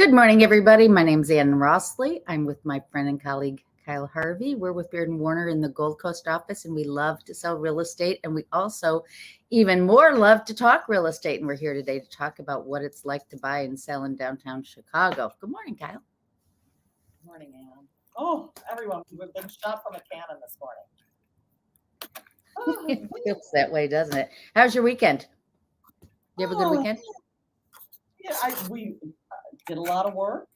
Good morning, everybody. My name's Ann Rossley. I'm with my friend and colleague, Kyle Harvey. We're with Beard & Warner in the Gold Coast office, and we love to sell real estate. And we also even more love to talk real estate. And we're here today to talk about what it's like to buy and sell in downtown Chicago. Good morning, Kyle. Good morning, Ann. Oh, everyone, we've been shot from a cannon this morning. It feels that way, doesn't it? How's your weekend? You have a good weekend? Yeah, we did a lot of work.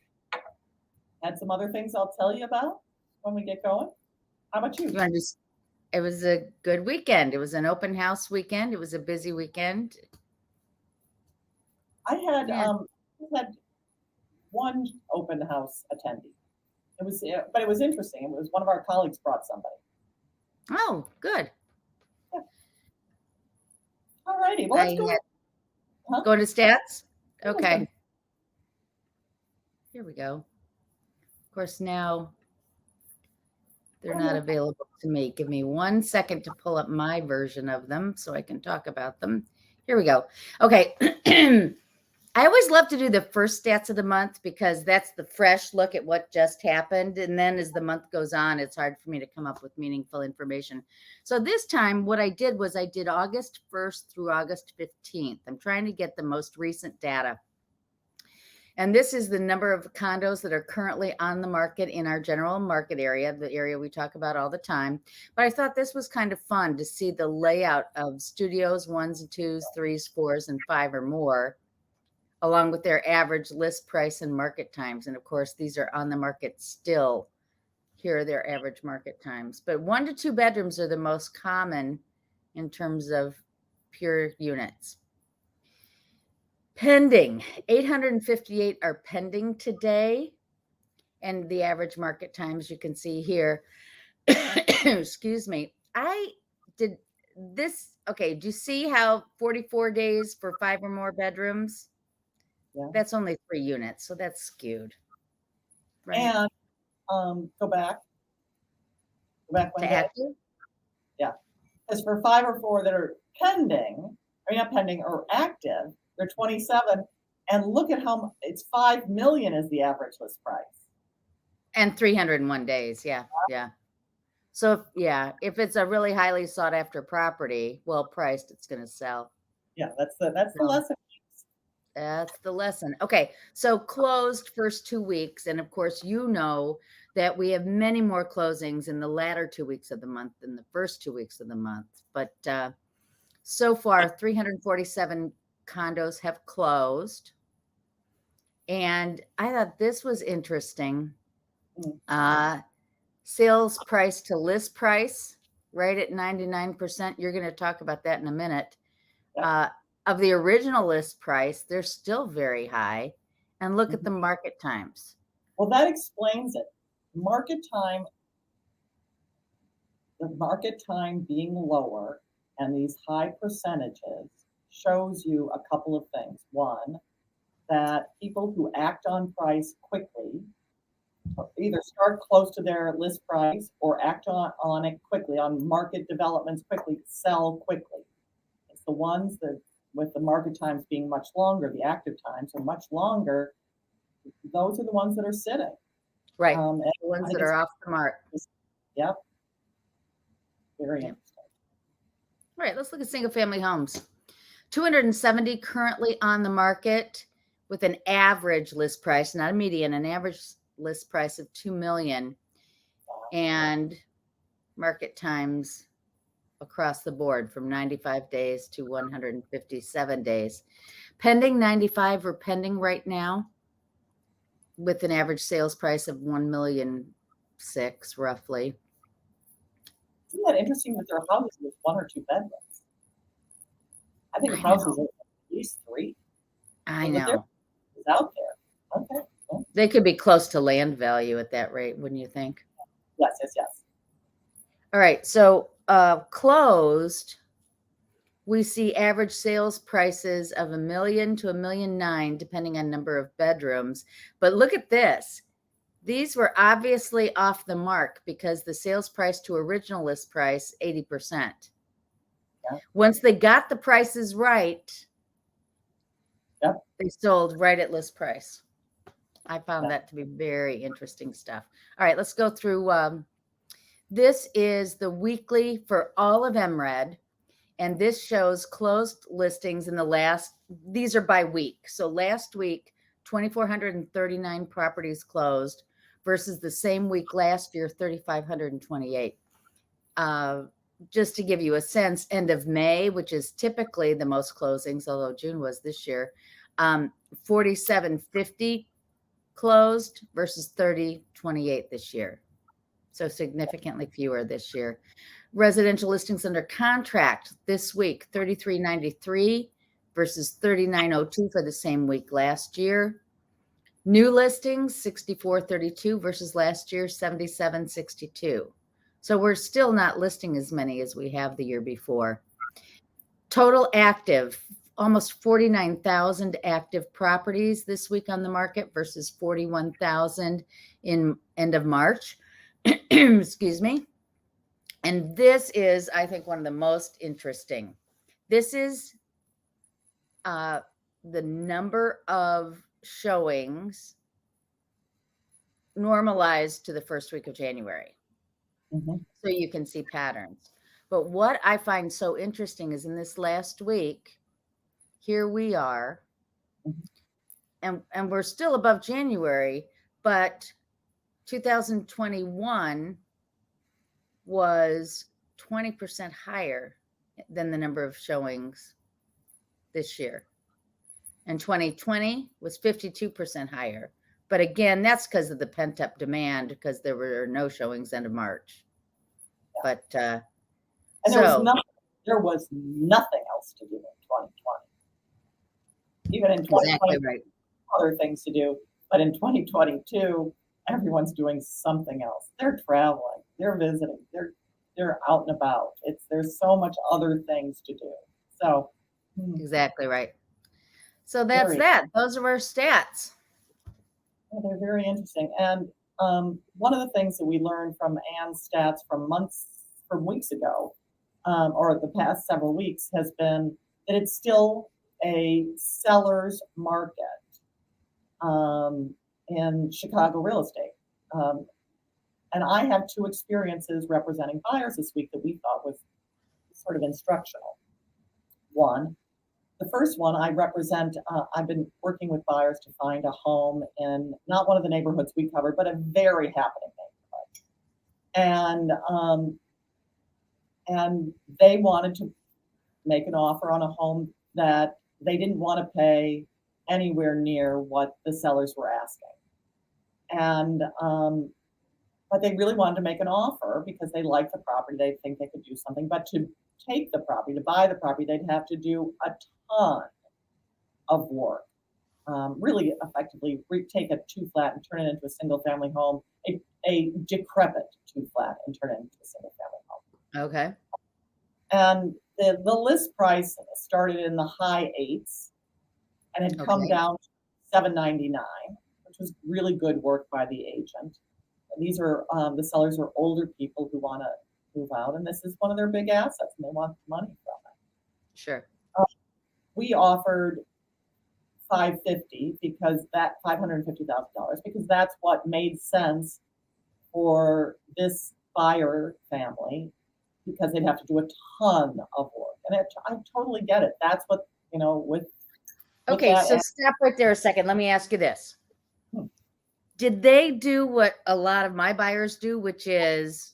Had some other things I'll tell you about when we get going. How about you? It was a good weekend. It was an open house weekend. It was a busy weekend. I had one open house attendee. But it was interesting. It was one of our colleagues brought somebody. Oh, good. Yeah. All righty. Well, let's go. Going to stats? Okay. Here we go. Of course, now they're not available to me. Give me 1 second to pull up my version of them so I can talk about them. Here we go. Okay. I always love to do the first stats of the month because that's the fresh look at what just happened. And then as the month goes on, it's hard for me to come up with meaningful information. So this time what I did was I did August 1st through August 15th. I'm trying to get the most recent data. And this is the number of condos that are currently on the market in our general market area, the area we talk about all the time. But I thought this was kind of fun to see the layout of studios, 1s and 2s, 3s, 4s, and 5 or more, along with their average list price and market times. And of course, these are on the market still. Here are their average market times. But 1 to 2 bedrooms are the most common in terms of pure units. Pending, 858 are pending today. And the average market times you can see here. Excuse me. I did this. Okay, do you see how 44 days for 5 or more bedrooms? Yeah. That's only 3 units, so that's skewed. Right. And go back one to active. Yeah, because for 5 or 4 that are pending, or not pending or active, they're 27. And look at how it's 5 million is the average list price. And 301 days. Yeah. So if it's a really highly sought after property, well priced, it's going to sell. Yeah, that's the lesson. That's the lesson. Okay, so closed first 2 weeks. And of course, you know that we have many more closings in the latter 2 weeks of the month than the first 2 weeks of the month. But so far, 347 condos have closed. And I thought this was interesting. Sales price to list price, right at 99%. You're going to talk about that in a minute. Of the original list price, they're still very high. And look at the market times. Well, that explains it. The market time being lower and these high percentages shows you a couple of things. One, that people who act on price quickly either start close to their list price or act on it quickly, on market developments quickly, sell quickly. It's the ones that, with the market times being much longer, the active times are much longer, those are the ones that are sitting. Right, the ones that are off the mark. Yep. Very interesting. All right, let's look at single family homes. 270 currently on the market with an average list price, not a median, an average list price of $2 million, and market times across the board from 95 days to 157 days. Pending 95 are pending right now with an average sales price of $1.6 million roughly. Isn't that interesting that there are houses with 1 or 2 bedrooms? I think houses are at least 3. I know. It's out there. Okay. They could be close to land value at that rate, wouldn't you think? Yes. All right. So closed, we see average sales prices of $1 million to $1.9 million, depending on number of bedrooms. But look at this. These were obviously off the mark because the sales price to original list price, 80%. Yeah. Once they got the prices right, they sold right at list price. I found that to be very interesting stuff. All right, let's go through. This is the weekly for all of MRED, and this shows closed listings in the last, these are by week. So last week, 2,439 properties closed versus the same week last year, 3,528. Just to give you a sense, end of May, which is typically the most closings, although June was this year, 4,750 closed versus 3028 this year. So significantly fewer this year. Residential listings under contract this week, 3,393 versus 3,902 for the same week last year. New listings, 6,432 versus last year, 7,762. So we're still not listing as many as we have the year before. Total active, almost 49,000 active properties this week on the market versus 41,000 in end of March. Excuse me. And this is, I think, one of the most interesting. This is the number of showings normalized to the first week of January. Mm-hmm. So you can see patterns. But what I find so interesting is in this last week, here we are, and we're still above January, but 2021 was 20% higher than the number of showings this year. And 2020 was 52% higher. But again, that's because of the pent-up demand, because there were no showings end of March. Yeah. But and there was nothing else to do in 2020. Even in 2020, exactly right. Other things to do. But in 2022, everyone's doing something else. They're traveling, they're visiting, they're out and about. There's so much other things to do. So exactly right. So that's that. Those are our stats. They're very interesting. And one of the things that we learned from Ann's stats from weeks ago, or the past several weeks, has been that it's still a seller's market in Chicago real estate. And I have two experiences representing buyers this week that we thought was sort of instructional. One, the first one I represent, I've been working with buyers to find a home in not one of the neighborhoods we covered, but a very happening neighborhood. And they wanted to make an offer on a home that they didn't want to pay anywhere near what the sellers were asking. And but they really wanted to make an offer because they liked the property. They think they could do something. But to take the property, to buy the property, they'd have to do a ton of work. Really effectively take a 2-flat and turn it into a single-family home, a decrepit 2-flat and turn it into a single-family home. Okay. And the list price started in the high 8s and had come down to $799, which was really good work by the agent. And these are the sellers are older people who want to move out, and this is one of their big assets, and they want money from it. Sure. We offered $550 because that $550,000 because that's what made sense for this buyer family, because they'd have to do a ton of work, and I totally get it. That's what with. Okay, so stop right there a second. Let me ask you this. Did they do what a lot of my buyers do, which is,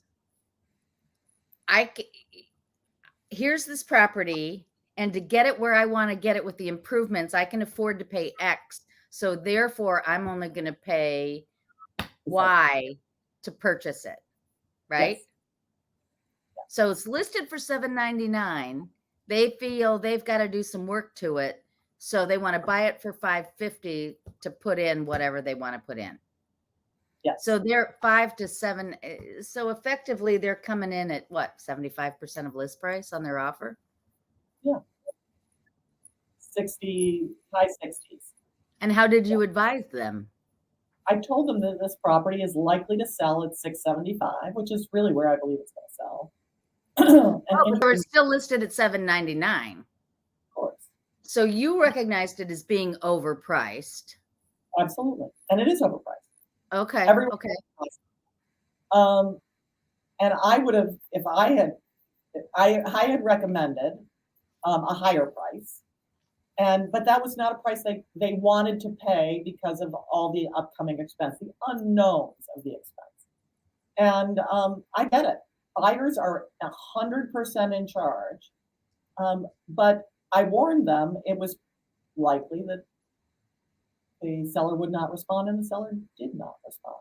here's this property, and to get it where I want to get it with the improvements, I can afford to pay X. So therefore, I'm only going to pay Y to purchase it, right? Yes. So it's listed for $799. They feel they've got to do some work to it, so they want to buy it for $550 to put in whatever they want to put in. Yes. So they're 5 to 7. So effectively, they're coming in at what, 75% of list price on their offer? Yeah. 60, high 60s. And how did you advise them? I told them that this property is likely to sell at $675, which is really where I believe it's going to sell. But they're still listed at $799. Of course. So you recognized it as being overpriced. Absolutely. And it is overpriced. Okay. Everyone. Okay. And I would have, if I had recommended a higher price. But that was not a price they wanted to pay because of all the upcoming expense, the unknowns of the expense. And I get it. Buyers are 100% in charge. But I warned them it was likely that the seller would not respond, and the seller did not respond.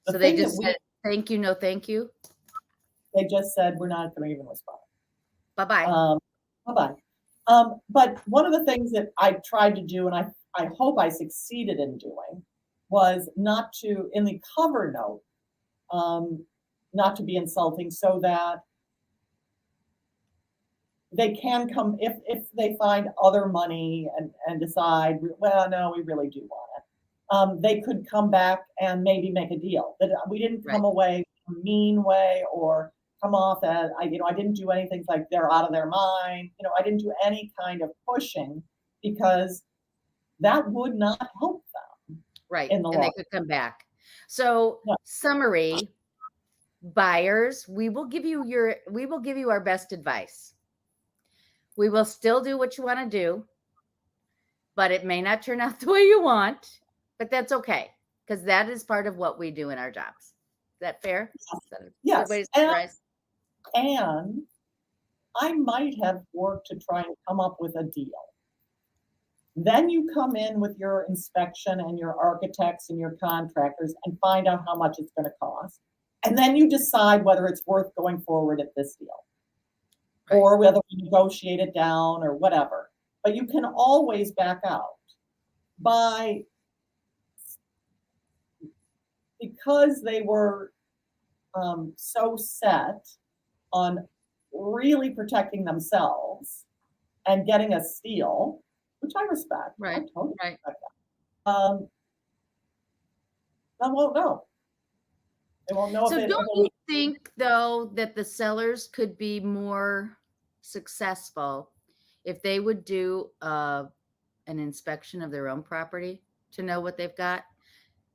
So they just said, thank you, no thank you. They just said, we're not going to even respond. Bye-bye. Bye-bye. But one of the things that I tried to do, and I hope I succeeded in doing, was not to, in the cover note, not to be insulting, so that they can come, if they find other money and decide, well, no, we really do want it. They could come back and maybe make a deal. That we didn't come away a mean way, or come off as, I didn't do anything like they're out of their mind. I didn't do any kind of pushing, because that would not help them. Right. And they could come back. So summary, buyers, we will give you our best advice. We will still do what you want to do, but it may not turn out the way you want, but that's okay, because that is part of what we do in our jobs. Is that fair? Yes. And I might have worked to try and come up with a deal. Then you come in with your inspection and your architects and your contractors and find out how much it's going to cost. And then you decide whether it's worth going forward at this deal, or whether we negotiate it down or whatever. But you can always back out because they were so set on really protecting themselves and getting a steal, which I respect. Right. I totally respect that. They won't know. They won't know. So don't you think, though, that the sellers could be more successful if they would do an inspection of their own property to know what they've got?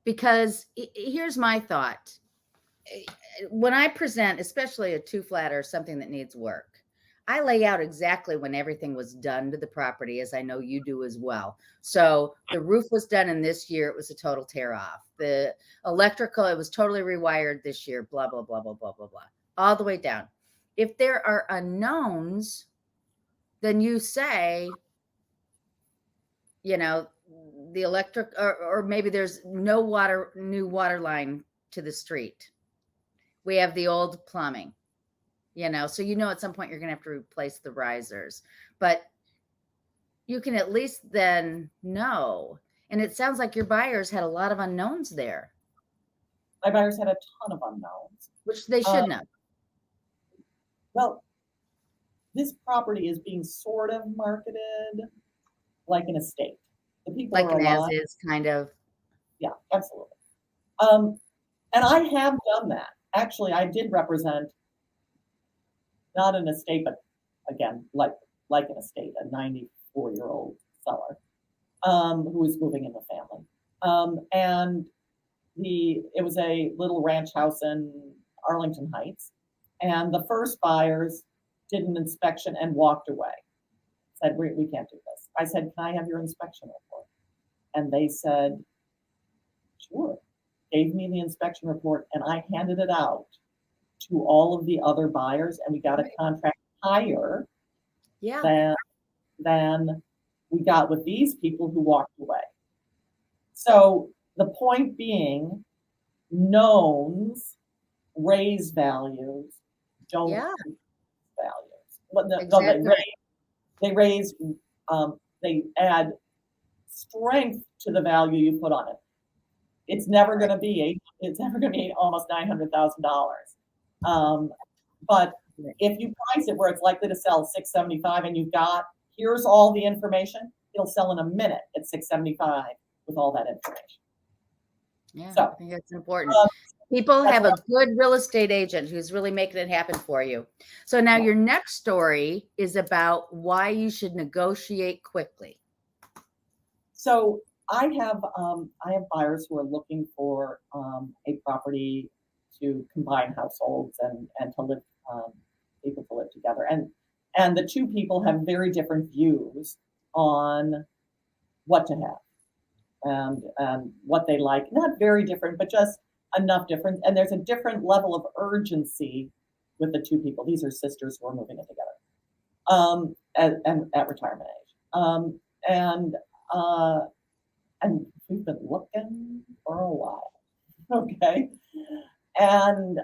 Because here's my thought. When I present, especially a 2-flat or something that needs work, I lay out exactly when everything was done to the property, as I know you do as well. So the roof was done in this year. It was a total tear off. The electrical, it was totally rewired this year, blah, blah, blah, blah, blah, blah, blah, all the way down. If there are unknowns, then you say, the electric, or maybe there's no new water line to the street. We have the old plumbing, so at some point you're going to have to replace the risers, but you can at least then know. And it sounds like your buyers had a lot of unknowns there. My buyers had a ton of unknowns. Which they should know. Well, this property is being sort of marketed like an estate. The people like an as-is kind of. Yeah, absolutely. And I have done that. Actually, I did represent not an estate, but again, like an estate, a 94-year-old seller who was moving in with family. And it was a little ranch house in Arlington Heights. And the first buyers did an inspection and walked away. Said, we can't do this. I said, can I have your inspection report? And they said, sure. Gave me the inspection report, and I handed it out to all of the other buyers, and we got a contract higher than we got with these people who walked away. So the point being, knowns raise values, don't raise values. But they add strength to the value you put on it. It's never going to be almost $900,000. But if you price it where it's likely to sell $675, and here's all the information, it'll sell in a minute at $675 with all that information. Yeah, so I think that's important. People have a good real estate agent who's really making it happen for you. So now your next story is about why you should negotiate quickly. So I have buyers who are looking for a property to combine households and to live, people to live together, and the two people have very different views on what to have and what they like. Not very different, but just enough different. And there's a different level of urgency with the two people. These are sisters who are moving in together, at retirement age, and we've been looking for a while. Okay, and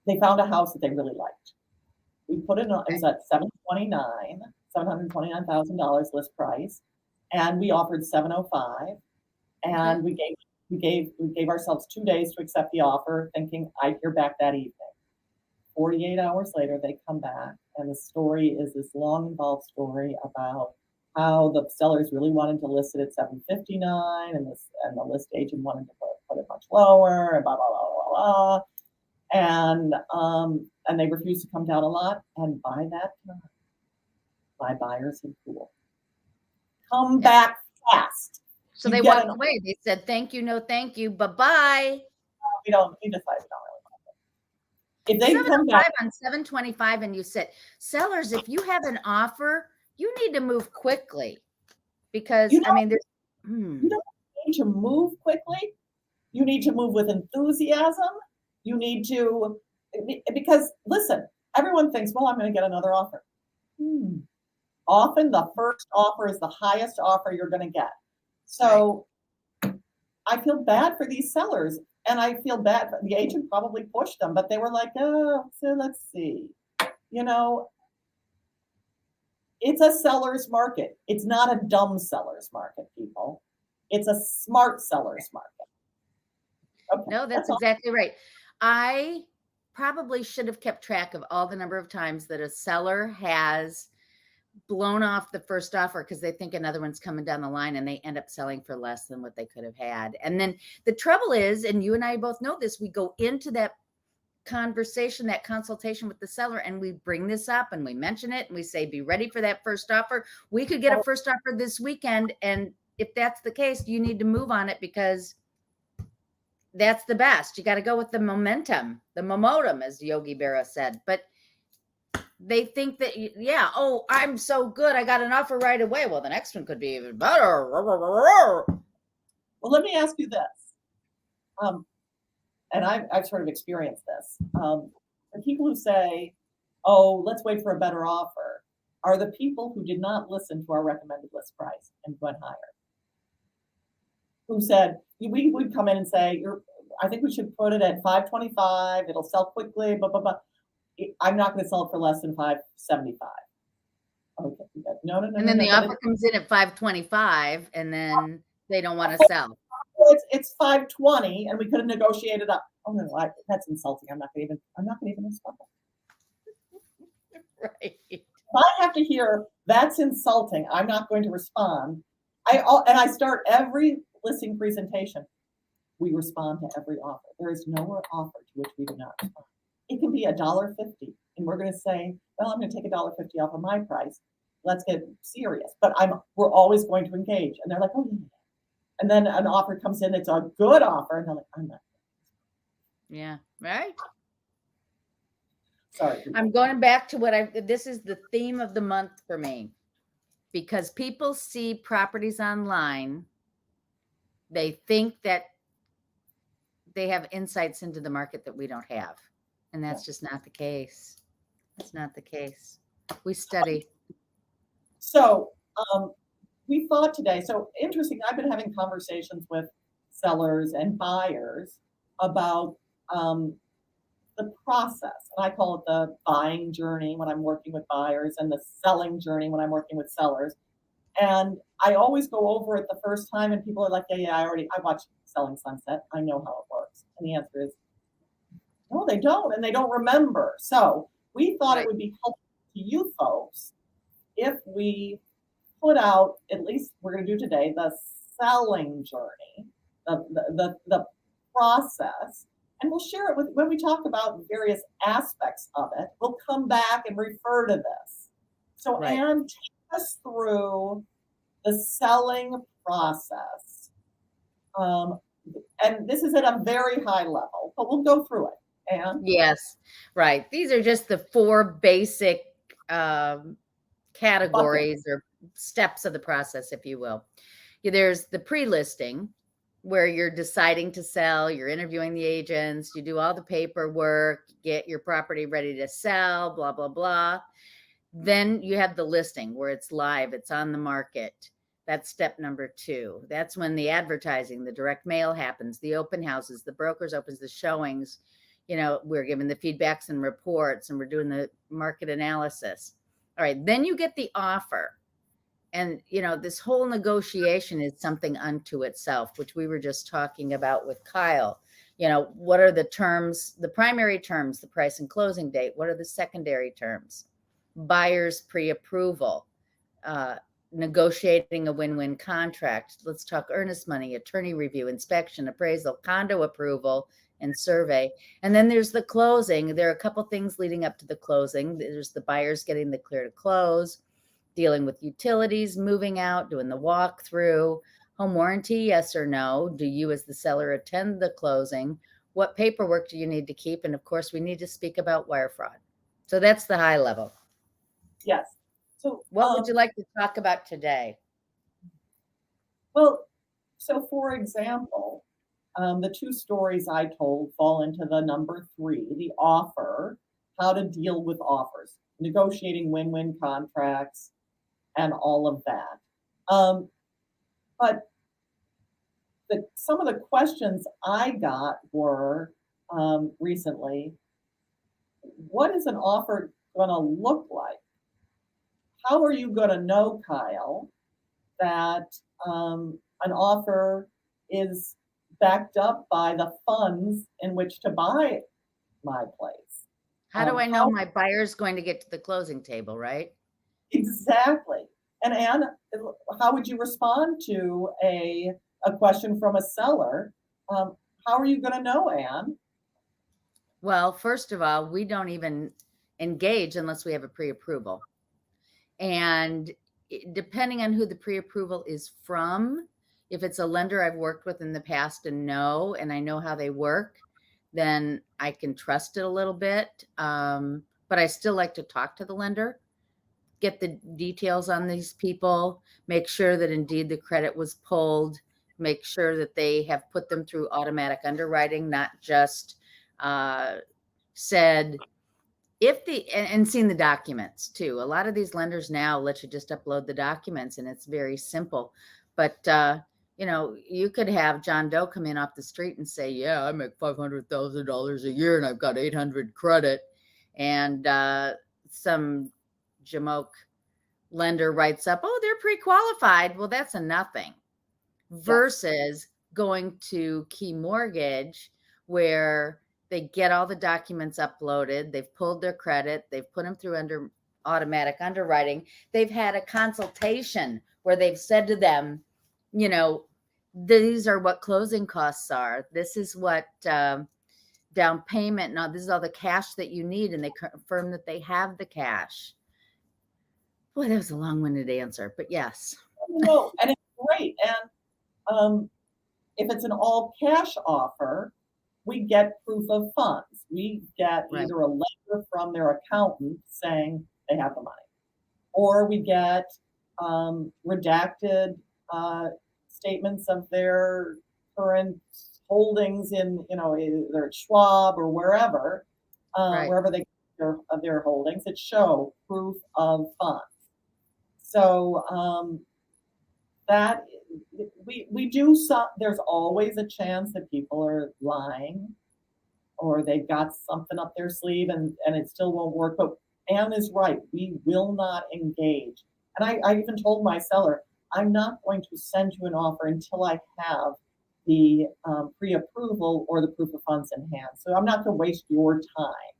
they found a house that they really liked. We put it was at $729,000 list price, and we offered 705, and we gave ourselves 2 days to accept the offer, thinking I'd hear back that evening. 48 hours later, they come back, and the story is this long, involved story about how the sellers really wanted to list it at 759, and the list agent wanted to put it much lower, and blah blah blah blah blah. And they refused to come down a lot. And by that time, my buyers had cooled. Come back fast. So they walked away. They said, "Thank you, no, thank you, bye bye." We decided we don't really want it. If they come back on 725, and you said, "Sellers, if you have an offer, you need to move quickly," because I mean, there's you don't need to move quickly. You need to move with enthusiasm. You need to, because listen, everyone thinks, well, I'm going to get another offer. Often the first offer is the highest offer you're going to get. So I feel bad for these sellers, and I feel bad. The agent probably pushed them, but they were like, oh, so let's see. You know, it's a seller's market. It's not a dumb seller's market, people. It's a smart seller's market. Okay, no, that's exactly right. I probably should have kept track of all the number of times that a seller has blown off the first offer because they think another one's coming down the line, and they end up selling for less than what they could have had. And then the trouble is, and you and I both know this, we go into that conversation, that consultation with the seller, and we bring this up and we mention it and we say, be ready for that first offer. We could get a first offer this weekend. And if that's the case, you need to move on it, because that's the best. You got to go with the momentum, as Yogi Berra said. But they think that, yeah, oh, I'm so good, I got an offer right away. Well, the next one could be even better. Well, let me ask you this. And I've sort of experienced this. The people who say, oh, let's wait for a better offer, are the people who did not listen to our recommended list price and went higher. Who said, we would come in and say, I think we should put it at 525, it'll sell quickly, blah, blah, blah. I'm not going to sell it for less than 575. Okay. No. And then the offer comes in at 525, and then they don't want to sell. It's 520, and we could have negotiated up. Oh no, that's insulting. I'm not going to even respond. Right. If I have to hear that's insulting, I'm not going to respond. I start every listing presentation. We respond to every offer. There is no offer to which we do not respond. It can be $1.50, and we're going to say, well, I'm going to take $1.50 off of my price. Let's get serious. But we're always going to engage. And they're like, oh, yeah. And then an offer comes in, it's a good offer, and they're like, I'm not. Yeah, right. Sorry. I'm going back to this is the theme of the month for me, because people see properties online. They think that they have insights into the market that we don't have. And that's just not the case. That's not the case. We study. So we thought today, so interesting, I've been having conversations with sellers and buyers about the process. And I call it the buying journey when I'm working with buyers, and the selling journey when I'm working with sellers. And I always go over it the first time, and people are like, yeah, I watched Selling Sunset. I know how it works. And the answer is, no, they don't, and they don't remember. So we thought it would be helpful to you folks if we put out, at least we're going to do today, the selling journey, the process, and we'll share it with, when we talk about various aspects of it, we'll come back and refer to this. So Anne, take us through the selling process. And this is at a very high level, but we'll go through it. And Yes, right. These are just the four basic categories or steps of the process, if you will. There's the pre-listing, where you're deciding to sell, you're interviewing the agents, you do all the paperwork, get your property ready to sell, blah, blah, blah. Then you have the listing where it's live, it's on the market. That's step number 2. That's when the advertising, the direct mail happens, the open houses, the brokers opens the showings. We're giving the feedbacks and reports, and we're doing the market analysis. All right, then you get the offer. And, this whole negotiation is something unto itself, which we were just talking about with Kyle. What are the terms, the primary terms, the price and closing date? What are the secondary terms? Buyer's pre-approval, negotiating a win-win contract. Let's talk earnest money, attorney review, inspection, appraisal, condo approval, and survey. And then there's the closing. There are a couple things leading up to the closing. There's the buyers getting the clear to close, dealing with utilities, moving out, doing the walkthrough, home warranty, yes or no. Do you as the seller attend the closing? What paperwork do you need to keep? And of course, we need to speak about wire fraud. So that's the high level. Yes. So what would you like to talk about today? Well, so for example, the 2 stories I told fall into the number 3, the offer, how to deal with offers, negotiating win-win contracts, and all of that. But some of the questions I got were recently, what is an offer going to look like? How are you going to know, Kyle, that an offer is backed up by the funds in which to buy my place? How do I know my buyer's going to get to the closing table, right? Exactly. And Anne, how would you respond to a question from a seller? How are you going to know, Anne? Well, first of all, we don't even engage unless we have a pre-approval. And depending on who the pre-approval is from, if it's a lender I've worked with in the past and I know how they work, then I can trust it a little bit. But I still like to talk to the lender, get the details on these people, make sure that indeed the credit was pulled, make sure that they have put them through automatic underwriting, not just said, and seen the documents too. A lot of these lenders now let you just upload the documents and it's very simple. But, you could have John Doe come in off the street and say, yeah, I make $500,000 a year and I've got 800 credit. And some jamoke lender writes up, oh, they're pre-qualified. Well, that's a nothing. Versus going to Key Mortgage, where they get all the documents uploaded, they've pulled their credit, they've put them through automatic underwriting, they've had a consultation where they've said to them, these are what closing costs are, this is what down payment, now this is all the cash that you need, and they confirm that they have the cash. Boy, that was a long-winded answer, but yes. No, and it's great. And if it's an all cash offer, we get proof of funds. We get either a letter from their accountant saying they have the money, or we get redacted statements of their current holdings in, either Schwab or wherever, wherever they get their holdings that show proof of funds. So that we do some, there's always a chance that people are lying or they've got something up their sleeve and it still won't work. But Anne is right. We will not engage. And I even told my seller, I'm not going to send you an offer until I have the pre-approval or the proof of funds in hand. So I'm not going to waste your time.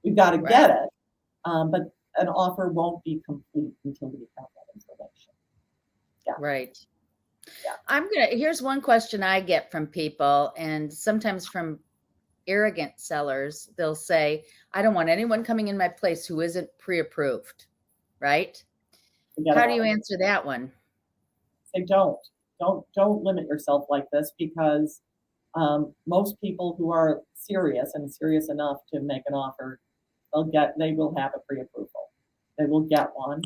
We've got to get it. But an offer won't be complete until we have that information. Yeah. Right. Yeah. Here's one question I get from people, and sometimes from arrogant sellers. They'll say, I don't want anyone coming in my place who isn't pre-approved. Right? How do you answer that one? Say don't. don't limit yourself like this, because most people who are serious and serious enough to make an offer, they will have a pre-approval. They will get one.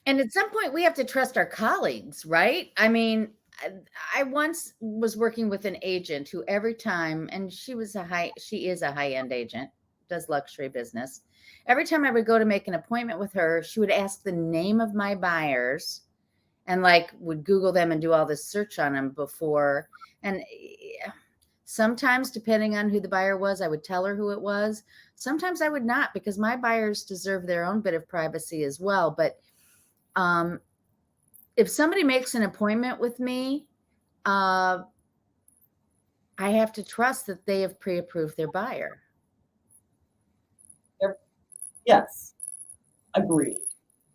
And at some point, we have to trust our colleagues, right? I mean, I once was working with an agent who every time, and she is a high-end agent, does luxury business. Every time I would go to make an appointment with her, she would ask the name of my buyers and like would Google them and do all this search on them before. And sometimes, depending on who the buyer was, I would tell her who it was. Sometimes I would not, because my buyers deserve their own bit of privacy as well. But if somebody makes an appointment with me, I have to trust that they have pre-approved their buyer. Yes, agreed.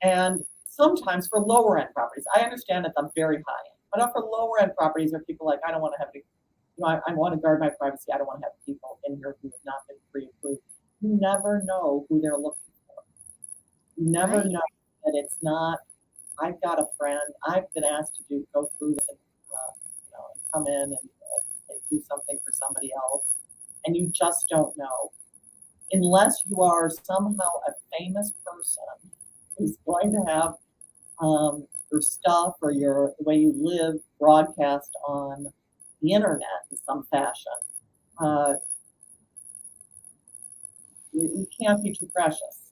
And sometimes for lower end properties, I understand that I'm very high end, but for lower end properties, are people like, I don't want to have to, I want to guard my privacy. I don't want to have people in here who have not been pre-approved. You never know who they're looking for. You never know that it's not. I've got a friend. I've been asked to go through this and come in and do something for somebody else, and you just don't know, unless you are somehow a famous person who's going to have your stuff or the way you live broadcast on the internet in some fashion. You can't be too precious.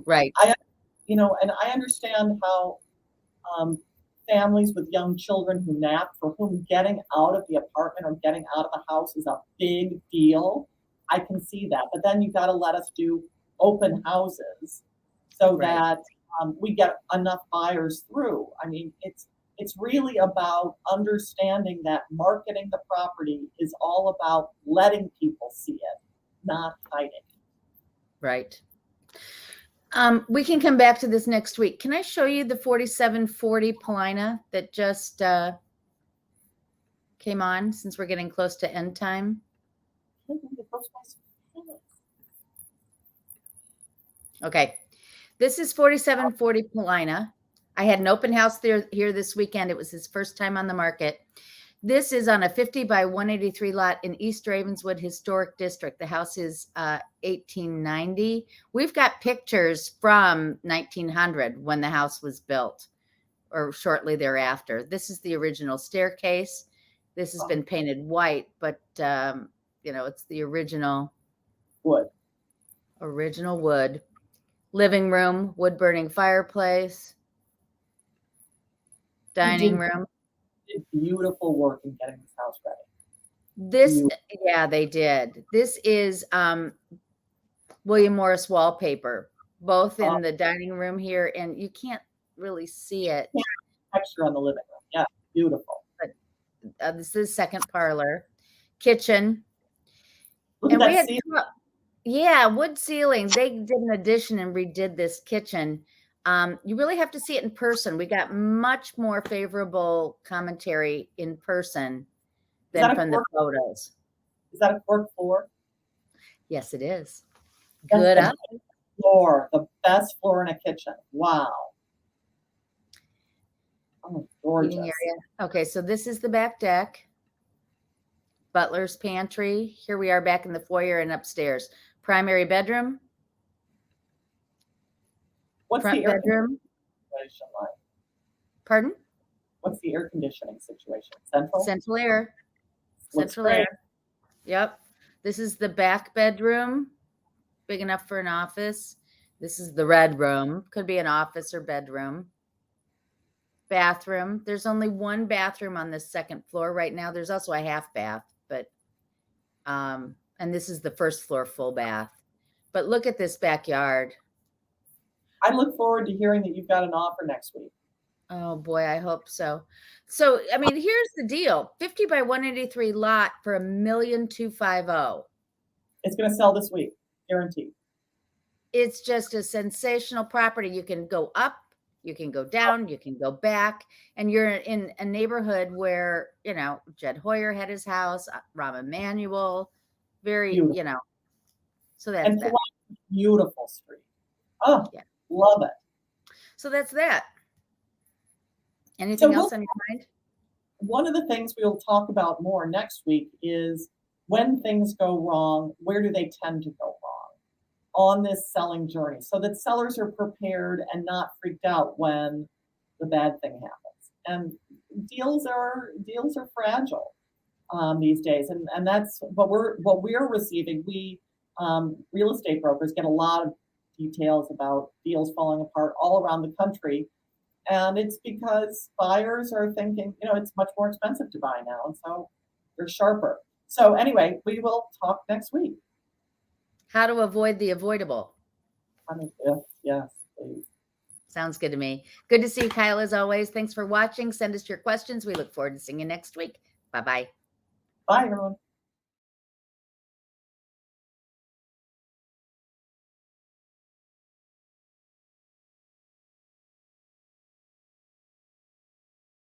Right. And I understand how families with young children who nap, for whom getting out of the apartment or getting out of the house is a big deal. I can see that. But then you've got to let us do open houses so that we get enough buyers through. I mean, it's really about understanding that marketing the property is all about letting people see it, not hiding it. Right. We can come back to this next week. Can I show you the 4740 Paulina that just came on, since we're getting close to end time? Okay. This is 4740 Paulina. I had an open house here this weekend. It was his first time on the market. This is on a 50 by 183 lot in East Ravenswood Historic District. The house is 1890. We've got pictures from 1900 when the house was built, or shortly thereafter. This is the original staircase. This has been painted white, but it's the original wood. Original wood. Living room, wood burning fireplace, dining room. Beautiful work in getting this house ready. They did. This is William Morris wallpaper, both in the dining room here, and you can't really see it. Texture on the living room. Yeah, beautiful. But this is second parlor, kitchen. Look at that ceiling. Wood ceiling. They did an addition and redid this kitchen. You really have to see it in person. We got much more favorable commentary in person than from the photos. Is that a cork floor? Yes, it is. Good up. Floor, the best floor in a kitchen. Wow. Oh, gorgeous. Area. Okay, so this is the back deck. Butler's pantry. Here we are back in the foyer and upstairs. Primary bedroom. What's front the air bedroom? Situation like? Pardon? What's the air conditioning situation? Central? Central air. Central air. Yep. This is the back bedroom. Big enough for an office. This is the red room. Could be an office or bedroom. Bathroom. There's only one bathroom on the second floor right now. There's also a half bath, but and this is the first floor full bath. But look at this backyard. I look forward to hearing that you've got an offer next week. Oh boy, I hope so. So, I mean, here's the deal: 50 by 183 lot for $1,250,000. It's going to sell this week, guaranteed. It's just a sensational property. You can go up, you can go down, you can go back, and you're in a neighborhood where, Jed Hoyer had his house, Rahm Emanuel, very, beautiful. So that's and that. Beautiful street. Oh, yeah. Love it. So that's that. Anything else on your mind? one of the things we'll talk about more next week is when things go wrong, where do they tend to go wrong on this selling journey, so that sellers are prepared and not freaked out when the bad thing happens. And deals are fragile these days, and that's what we're receiving. We real estate brokers get a lot of details about deals falling apart all around the country, and it's because buyers are thinking, it's much more expensive to buy now, and so they're sharper. So anyway, we will talk next week. How to avoid the avoidable. Yes, please. Sounds good to me. Good to see you, Kyle, as always. Thanks for watching. Send us your questions. We look forward to seeing you next week. Bye-bye. Bye, everyone.